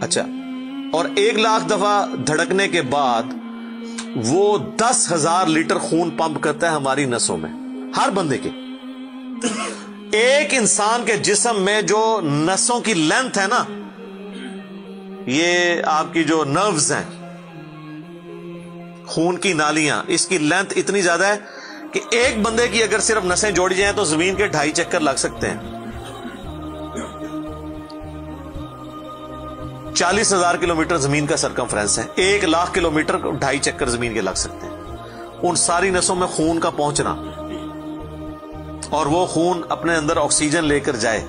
اچھا، اور 1 لاکھ دفعہ دھڑکنے کے بعد وہ 10,000 لیٹر خون پمپ کرتا ہے ہماری نسوں میں، ہر بندے کے. ایک انسان کے جسم میں جو نسوں کی لینتھ ہے نا، یہ آپ کی جو نروز ہیں، خون کی نالیاں، اس کی لینتھ اتنی زیادہ ہے کہ ایک بندے کی اگر صرف نسیں جوڑی جائیں تو زمین کے 2.5 چکر لگ سکتے ہیں. 40,000 کلومیٹر زمین کا سرکمفرنس ہے، 1 لاکھ کلومیٹر 2.5 چکر زمین کے لگ سکتے ہیں. ان ساری نسوں میں خون کا پہنچنا اور وہ خون اپنے اندر آکسیجن لے کر جائے،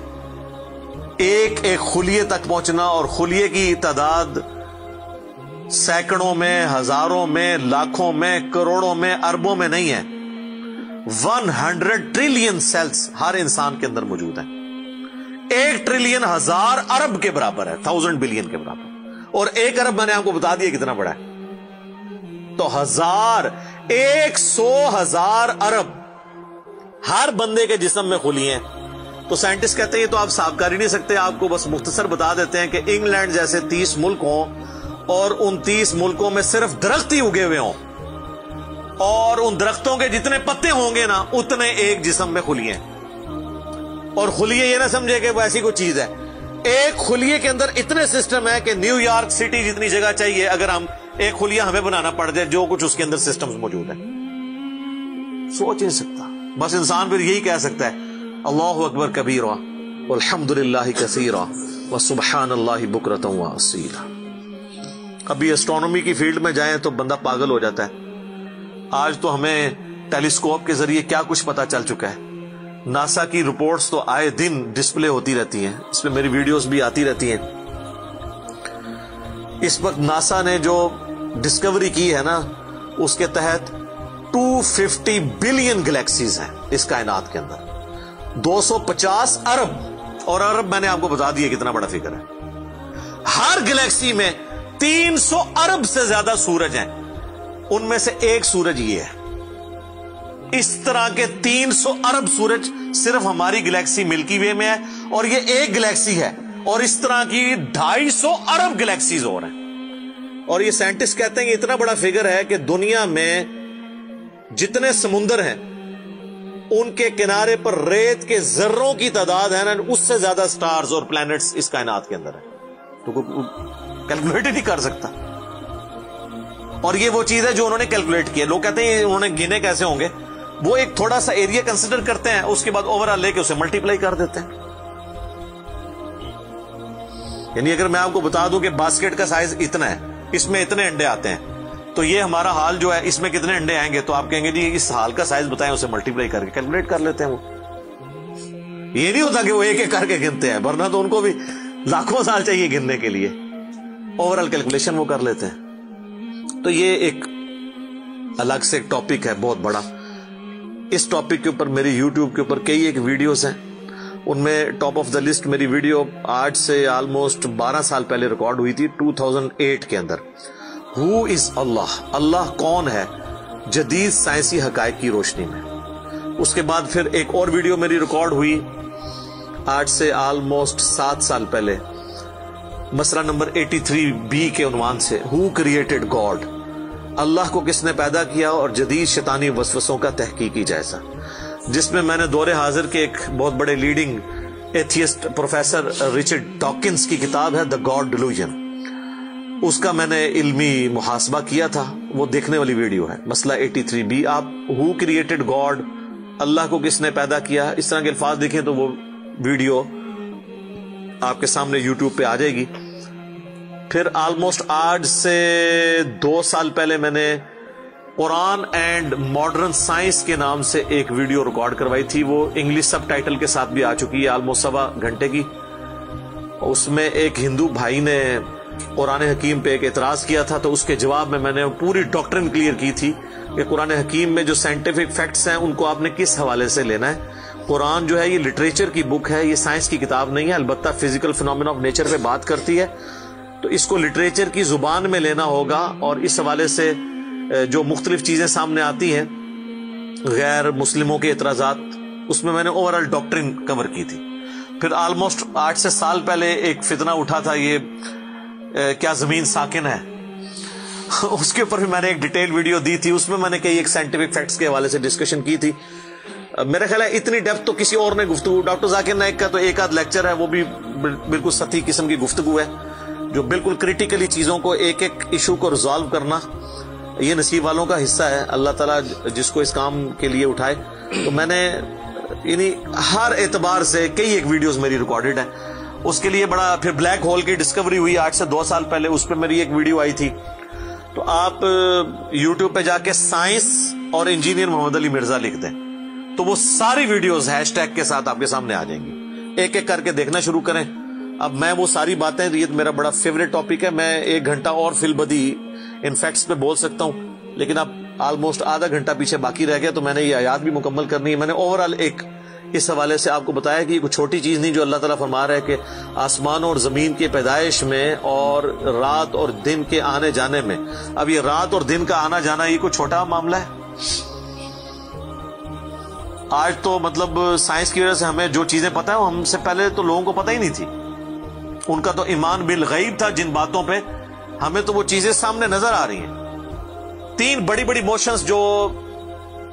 ایک ایک خلیے تک پہنچنا، اور خلیے کی تعداد سینکڑوں میں، ہزاروں میں، لاکھوں میں، کروڑوں میں، اربوں میں نہیں ہے. 100 ٹریلین سیلز ہر انسان کے اندر موجود ہیں. 1 ٹریلین 1000 ارب کے برابر ہے، 1000 بلین کے برابر. اور 1 ارب میں نے آپ کو بتا دیا کتنا بڑا ہے. تو 100,000 ارب ہر بندے کے جسم میں خلیے ہیں. تو سائنٹسٹ کہتے ہیں یہ تو آپ صاف کر ہی نہیں سکتے، آپ کو بس مختصر بتا دیتے ہیں کہ انگلینڈ جیسے 30 ملک ہوں اور ان 30 ملکوں میں صرف درخت ہی اگے ہوئے ہوں، اور ان درختوں کے جتنے پتے ہوں گے نا اتنے ایک جسم میں خلیے ہیں. اور خلیے یہ نہ سمجھے کہ وہ ایسی کوئی چیز ہے، ایک خلیے کے اندر اتنے سسٹم ہے کہ نیو یارک سٹی جتنی جگہ چاہیے، اگر ہم ایک خلیہ ہمیں بنانا پڑ جائے، جو کچھ اس کے اندر سسٹمز موجود ہیں. سوچ نہیں سکتا. بس انسان پھر یہی کہہ سکتا ہے اللہ اکبر کبیرہ والحمد للہ کثیرہ وسبحان اللہ بکرۃ واصیلا. ابھی ایسٹرونومی کی فیلڈ میں جائیں تو بندہ پاگل ہو جاتا ہے. آج تو ہمیں ٹیلیسکوپ کے ذریعے کیا کچھ پتا چل چکا ہے. ناسا کی رپورٹس تو آئے دن ڈسپلے ہوتی رہتی ہیں، اس میں میری ویڈیوز بھی آتی رہتی ہیں. اس وقت ناسا نے جو ڈسکوری کی ہے نا، اس کے تحت 250 بلین گلیکسیز ہیں اس کائنات کے اندر، 250 ارب. اور ارب میں نے آپ کو بتا دیا کتنا بڑا فگر ہے. ہر گلیکسی میں 300 ارب سے زیادہ سورج ہیں، ان میں سے ایک سورج یہ ہے. اس طرح کے 300 ارب سورج صرف ہماری گلیکسی ملکی وے میں ہے، اور یہ ایک گلیکسی ہے، اور اس طرح کی 250 ارب گلیکسیز اور ہیں. اور یہ سائنٹسٹ کہتے ہیں کہ اتنا بڑا فگر ہے کہ دنیا میں جتنے سمندر ہیں ان کے کنارے پر ریت کے ذروں کی تعداد ہے نا، اس سے زیادہ سٹارز اور پلانٹس اس کائنات کے اندر ہے. تو کیلکولیٹ ہی نہیں کر سکتا. اور یہ وہ چیز ہے جو انہوں نے کیلکولیٹ کی ہے. لوگ کہتے ہیں انہوں نے گنے کیسے ہوں گے، وہ ایک تھوڑا سا ایریا کنسیڈر کرتے ہیں، اس کے بعد اوور آل لے کے اسے ملٹیپلائی کر دیتے ہیں. یعنی اگر میں آپ کو بتا دوں کہ باسکٹ کا سائز اتنا ہے، اس میں اتنے انڈے آتے ہیں، تو یہ ہمارا حال جو ہے اس میں کتنے انڈے آئیں گے، تو آپ کہیں گے جی اس حال کا سائز بتائیں، اسے ملٹیپلائی کر کے کیلکولیٹ کر لیتے ہیں. وہ یہ نہیں ہوتا کہ وہ ایک ایک کر کے گنتے ہیں، ورنہ تو ان کو بھی لاکھوں سال چاہیے گننے کے لیے. اوور آل کیلکولیشن وہ کر لیتے ہیں. تو یہ ایک الگ سے ایک ٹاپک ہے بہت بڑا. اس ٹاپک کے اوپر میری یوٹیوب کے اوپر کئی ایک ویڈیوز ہیں، ان میں ٹاپ آف دا لسٹ میری ویڈیو آج سے آلموسٹ 12 سال پہلے ریکارڈ ہوئی تھی 2008 کے اندر. ہو از اللہ، اللہ کون ہے جدید سائنسی حقائق کی روشنی میں. اس کے بعد پھر ایک اور ویڈیو میری ریکارڈ ہوئی آج سے آلموسٹ 7 سال پہلے، مسئلہ نمبر 83B کے عنوان سے ہو کریٹڈ گاڈ، اللہ کو کس نے پیدا کیا اور جدید شیطانی وسوسوں کا تحقیقی جائزہ، جس میں میں نے دور حاضر کے ایک بہت بڑے leading atheist professor Richard Dawkins کی کتاب ہے دا گاڈ ڈیلوژن، اس کا میں نے علمی محاسبہ کیا تھا. وہ دیکھنے والی ویڈیو ہے مسئلہ 83B. آپ ہو کریٹڈ گاڈ، اللہ کو کس نے پیدا کیا، اس طرح کے الفاظ دیکھیں تو وہ ویڈیو آپ کے سامنے یوٹیوب پہ آ جائے گی. پھر آلموسٹ آج سے 2 سال پہلے میں نے قرآن اینڈ ماڈرن سائنس کے نام سے ایک ویڈیو ریکارڈ کروائی تھی. وہ انگلش سب ٹائٹل کے ساتھ بھی آ چکی ہے، آلموسٹ 1.25 گھنٹے کی. اس میں ایک ہندو بھائی نے قرآن حکیم پہ ایک اعتراض کیا تھا، تو اس کے جواب میں میں نے پوری ڈاکٹرن کلیئر کی تھی کہ قرآن حکیم میں جو سائنٹیفک فیکٹس ہیں ان کو آپ نے کس حوالے سے لینا ہے. قرآن جو ہے یہ لٹریچر کی بک ہے، یہ سائنس کی کتاب نہیں ہے. البتہ فزیکل فینومینا آف نیچر پہ بات کرتی ہے، تو اس کو لٹریچر کی زبان میں لینا ہوگا. اور اس حوالے سے جو مختلف چیزیں سامنے آتی ہیں، غیر مسلموں کے اعتراضات، اس میں میں نے اوور آل ڈاکٹرن کور کی تھی. پھر آلموسٹ 8 سے سال پہلے ایک فتنہ اٹھا تھا، یہ کیا زمین ساکن ہے، اس کے اوپر بھی میں نے ایک ڈیٹیل ویڈیو دی تھی. اس میں میں نے کئی ایک سائنٹیفک فیکٹس کے حوالے سے ڈسکشن کی تھی. میرا خیال ہے اتنی ڈیپتھ تو کسی اور نے گفتگو، ڈاکٹر ذاکر نائک کا تو ایک آدھ لیکچر ہے، وہ بھی بالکل سطحی قسم کی گفتگو ہے، جو بالکل کریٹیکلی چیزوں کو ایک ایک ایشو کو ریزالو کرنا یہ نصیب والوں کا حصہ ہے. اللہ تعالیٰ جس کو اس کام کے لیے اٹھائے. تو میں نے یعنی ہر اعتبار سے کئی ایک ویڈیوز میری ریکارڈڈ ہیں. اس کے لیے بڑا پھر بلیک ہول کی ڈسکوری ہوئی آج سے 2 سال پہلے، اس پہ میری ایک ویڈیو آئی تھی. تو آپ یوٹیوب پہ جا کے سائنس اور انجینئر محمد علی مرزا لکھ دیں تو وہ ساری ویڈیوز ہیش ٹیگ کے ساتھ آپ کے سامنے آ جائیں گی. ایک ایک کر کے دیکھنا شروع کریں. اب میں وہ ساری باتیں، یہ میرا بڑا فیوریٹ ٹاپک ہے، میں 1 گھنٹہ اور فی البدی ان فیکٹس پہ بول سکتا ہوں، لیکن اب آلموسٹ آدھا گھنٹہ پیچھے باقی رہ گیا تو میں نے یہ آیات بھی مکمل کرنی ہے. میں نے اوورآل ایک اس حوالے سے آپ کو بتایا کہ یہ کوئی چھوٹی چیز نہیں جو اللہ تعالیٰ فرما رہا ہے کہ آسمان اور زمین کی پیدائش میں اور رات اور دن کے آنے جانے میں. اب یہ رات اور دن کا آنا جانا یہ کوئی چھوٹا معاملہ ہے؟ آج تو مطلب سائنس کی وجہ سے ہمیں جو چیزیں پتہ ہیں ہم سے پہلے تو لوگوں کو پتہ ہی نہیں تھی. ان کا تو ایمان بالغیب تھا جن باتوں پہ، ہمیں تو وہ چیزیں سامنے نظر آ رہی ہیں. 3 بڑی بڑی موشنز جو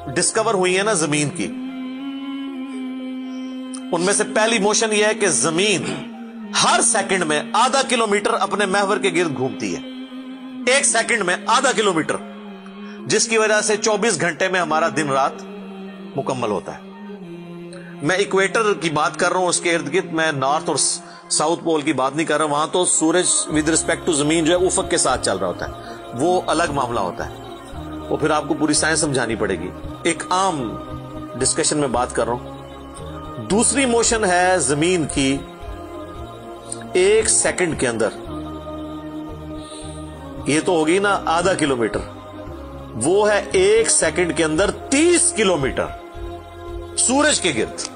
ڈسکور ہوئی ہیں نا زمین کی، ان میں سے پہلی موشن یہ ہے کہ زمین ہر سیکنڈ میں ½ کلومیٹر اپنے محور کے گرد گھومتی ہے. 1 سیکنڈ میں ½ کلومیٹر، جس کی وجہ سے 24 گھنٹے میں ہمارا دن رات مکمل ہوتا ہے. میں ایکویٹر کی بات کر رہا ہوں، اس کے ارد گرد، میں نارتھ اور ساؤتھ پول کی بات نہیں کر رہا. وہاں تو سورج ود ریسپیکٹ ٹو زمین جو ہے افق کے ساتھ چل رہا ہوتا ہے، وہ الگ معاملہ ہوتا ہے. وہ پھر آپ کو پوری سائنس سمجھانی پڑے گی. ایک عام ڈسکشن میں بات کر رہا ہوں. دوسری موشن ہے زمین کی 1 سیکنڈ کے اندر، یہ تو ہوگی نا ½ کلومیٹر، وہ ہے 1 سیکنڈ کے اندر 30 کلومیٹر سورج کے گرد.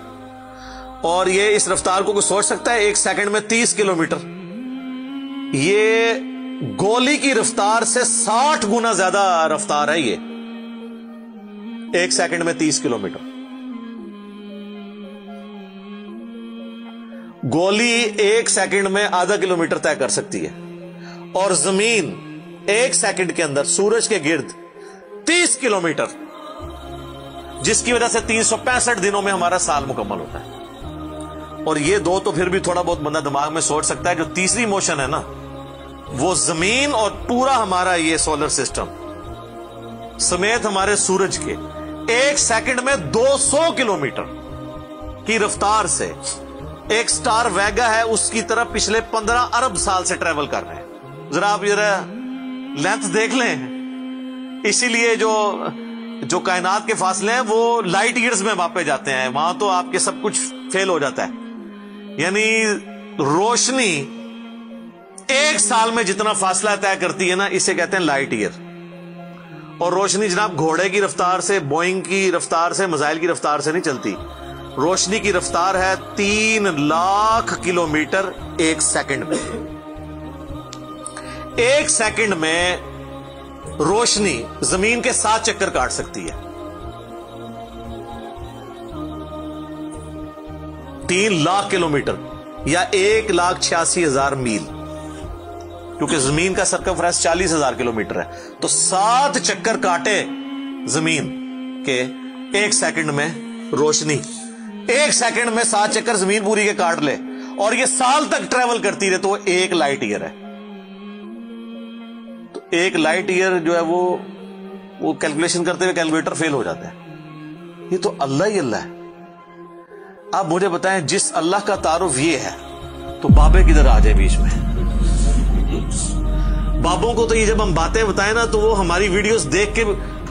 اور یہ اس رفتار کو کوئی سوچ سکتا ہے؟ 1 سیکنڈ میں 30 کلومیٹر، یہ گولی کی رفتار سے 60 گنا زیادہ رفتار ہے. یہ 1 سیکنڈ میں 30 کلومیٹر. گولی 1 سیکنڈ میں ½ کلومیٹر طے کر سکتی ہے، اور زمین 1 سیکنڈ کے اندر سورج کے گرد 30 کلومیٹر، جس کی وجہ سے 365 دنوں میں ہمارا سال مکمل ہوتا ہے. اور یہ 2 تو پھر بھی تھوڑا بہت بندہ دماغ میں سوچ سکتا ہے. جو تیسری موشن ہے نا، وہ زمین اور پورا ہمارا یہ سولر سسٹم سمیت ہمارے سورج کے 1 سیکنڈ میں 200 کلومیٹر کی رفتار سے ایک سٹار ویگا ہے اس کی طرف پچھلے 15 ارب سال سے ٹریول کر رہے ہیں. ذرا آپ ذرا لینتھ دیکھ لیں. اسی لیے جو کائنات کے فاصلے ہیں وہ لائٹ ایئرز میں ماپے جاتے ہیں. وہاں تو آپ کے سب کچھ فیل ہو جاتا ہے. یعنی روشنی 1 سال میں جتنا فاصلہ طے کرتی ہے نا، اسے کہتے ہیں لائٹ ایئر. اور روشنی جناب گھوڑے کی رفتار سے، بوئنگ کی رفتار سے، میزائل کی رفتار سے نہیں چلتی. روشنی کی رفتار ہے 3 لاکھ کلومیٹر 1 سیکنڈ میں. 1 سیکنڈ میں روشنی زمین کے 7 چکر کاٹ سکتی ہے. 3 لاکھ کلومیٹر یا 1,86,000 میل، کیونکہ زمین کا سرکمفرنس 40,000 کلومیٹر ہے. تو 7 چکر کاٹے زمین کے 1 سیکنڈ میں روشنی، 1 سیکنڈ میں 7 چکر زمین پوری کے کاٹ لے، اور یہ سال تک ٹریول کرتی رہے، تو وہ 1 لائٹ ایئر ہے. تو 1 لائٹ ایئر جو ہے وہ کیلکولیشن کرتے ہوئے کیلکولیٹر فیل ہو جاتا ہے. یہ تو اللہ ہی اللہ ہے. آپ مجھے بتائیں، جس اللہ کا تعارف یہ ہے تو بابے کدھر آ جائے بیچ میں؟ بابوں کو تو یہ جب ہم باتیں بتائیں نا تو وہ ہماری ویڈیوز دیکھ کے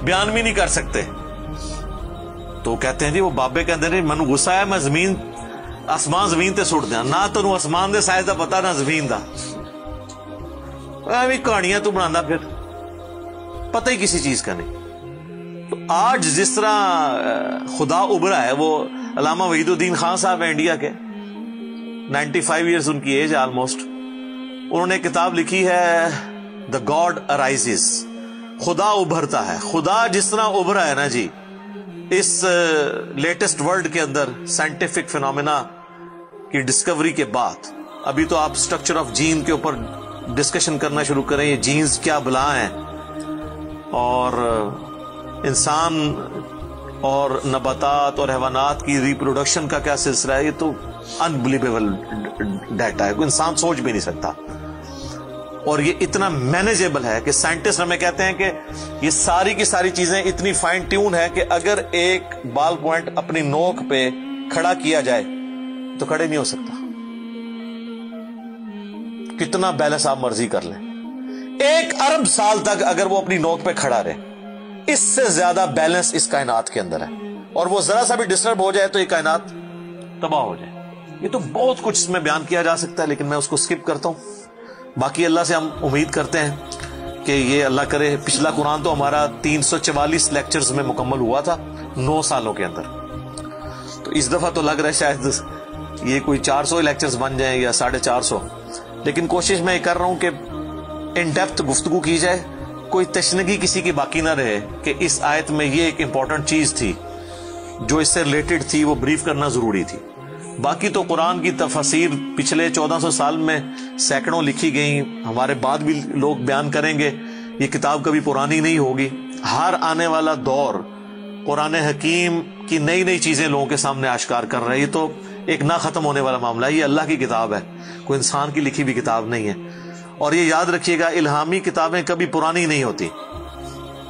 بیان بھی نہیں کر سکتے. تو کہتے ہیں جی وہ بابے کہتے ہیں مینوں غصہ ہے، میں آسمان زمین تے سٹ دیا. نہ تینوں آسمان دے سائز دا پتا نہ زمین دا، ایویں کہانیاں تو بنانا، پھر پتہ ہی کسی چیز کا نہیں. تو آج جس طرح خدا ابھرا ہے، وہ علامہ وحید الدین خان صاحب ہیں انڈیا کے، 95 ایئرز ان کی ایج آلموسٹ. انہوں نے کتاب لکھی ہے دا گاڈ ارائزز، خدا ابھرتا ہے. خدا جس طرح ابھرا ہے نا جی اس لیٹسٹ ورلڈ کے اندر سائنٹیفک فینومینا کی ڈسکوری کے بعد، ابھی تو آپ سٹرکچر آف جین کے اوپر ڈسکشن کرنا شروع کریں یہ جینز کیا بلا ہیں اور انسان اور نباتات اور حیوانات کی ریپروڈکشن کا کیا سلسلہ ہے، یہ تو انبلیویبل ڈیٹا ہے، کوئی انسان سوچ بھی نہیں سکتا. اور یہ اتنا مینیجیبل ہے کہ سائنٹسٹ ہمیں کہتے ہیں کہ یہ ساری کی ساری چیزیں اتنی فائن ٹیون ہے کہ اگر ایک بال پوائنٹ اپنی نوک پہ کھڑا کیا جائے تو کھڑے نہیں ہو سکتا. کتنا بیلنس آپ مرضی کر لیں، 1 ارب سال تک اگر وہ اپنی نوک پہ کھڑا رہے، اس سے زیادہ بیلنس اس کائنات کے اندر ہے، اور وہ ذرا سا بھی ڈسٹرب ہو جائے تو یہ کائنات تباہ ہو جائے. یہ تو بہت کچھ اس میں بیان کیا جا سکتا ہے لیکن میں اس کو سکپ کرتا ہوں. باقی اللہ سے ہم امید کرتے ہیں کہ یہ اللہ کرے. پچھلا قرآن تو ہمارا 344 لیکچرز میں مکمل ہوا تھا 9 سالوں کے اندر، تو اس دفعہ تو لگ رہا ہے شاید یہ کوئی 400 لیکچرز بن جائیں یا 450. لیکن کوشش میں یہ کر رہا ہوں کہ ان ڈیپتھ گفتگو کی جائے، کوئی تشنگی کسی کی باقی نہ رہے کہ اس آیت میں یہ ایک امپورٹنٹ چیز تھی جو اس سے ریلیٹڈ تھی، وہ بریف کرنا ضروری تھی. باقی تو قرآن کی تفاسیر پچھلے 1400 سال میں سینکڑوں لکھی گئیں، ہمارے بعد بھی لوگ بیان کریں گے. یہ کتاب کبھی پرانی نہیں ہوگی. ہر آنے والا دور قرآن حکیم کی نئی نئی چیزیں لوگوں کے سامنے آشکار کر رہے ہیں. یہ تو ایک نہ ختم ہونے والا معاملہ ہے. یہ اللہ کی کتاب ہے، کوئی انسان کی لکھی بھی کتاب نہیں ہے. اور یہ یاد رکھیے گا، الہامی کتابیں کبھی پرانی نہیں ہوتی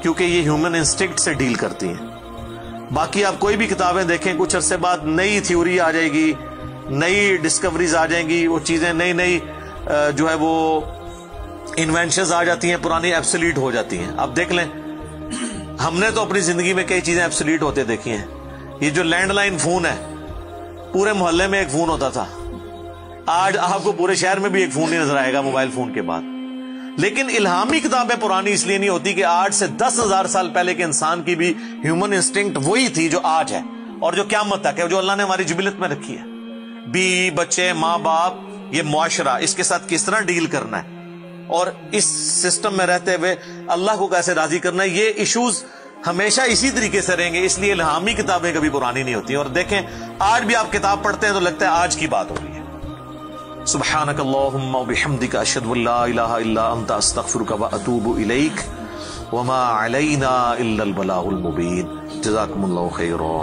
کیونکہ یہ ہیومن انسٹنکٹ سے ڈیل کرتی ہیں. باقی آپ کوئی بھی کتابیں دیکھیں، کچھ عرصے بعد نئی تھیوری آ جائے گی، نئی ڈسکوریز آ جائیں گی، وہ چیزیں نئی جو ہے وہ انوینشنز آ جاتی ہیں، پرانی ایبسلیٹ ہو جاتی ہیں. آپ دیکھ لیں، ہم نے تو اپنی زندگی میں کئی چیزیں ایبسلیٹ ہوتے دیکھی ہیں. یہ جو لینڈ لائن فون ہے، پورے محلے میں ایک فون ہوتا تھا، آج آپ کو پورے شہر میں بھی ایک فون نہیں نظر آئے گا موبائل فون کے بعد. لیکن الہامی کتابیں پرانی اس لیے نہیں ہوتی کہ آج سے 10,000 سال پہلے کے انسان کی بھی ہیومن انسٹنکٹ وہی تھی جو آج ہے اور جو قیامت تک ہے، جو اللہ نے ہماری جبلت میں رکھی ہے. بیوی، بچے، ماں باپ، یہ معاشرہ، اس کے ساتھ کس طرح ڈیل کرنا ہے اور اس سسٹم میں رہتے ہوئے اللہ کو کیسے راضی کرنا ہے، یہ ایشوز ہمیشہ اسی طریقے سے رہیں گے. اس لیے الہامی کتابیں کبھی پرانی نہیں ہوتی. اور دیکھیں، آج بھی آپ کتاب پڑھتے ہیں تو لگتا ہے آج کی بات ہو رہی ہے. سبحانک اللہم وبحمدک، اشہد ان لا الہ الا انت، استغفرک واتوب الیک، وما علینا الا البلاغ المبین. جزاکم اللہ خیرا.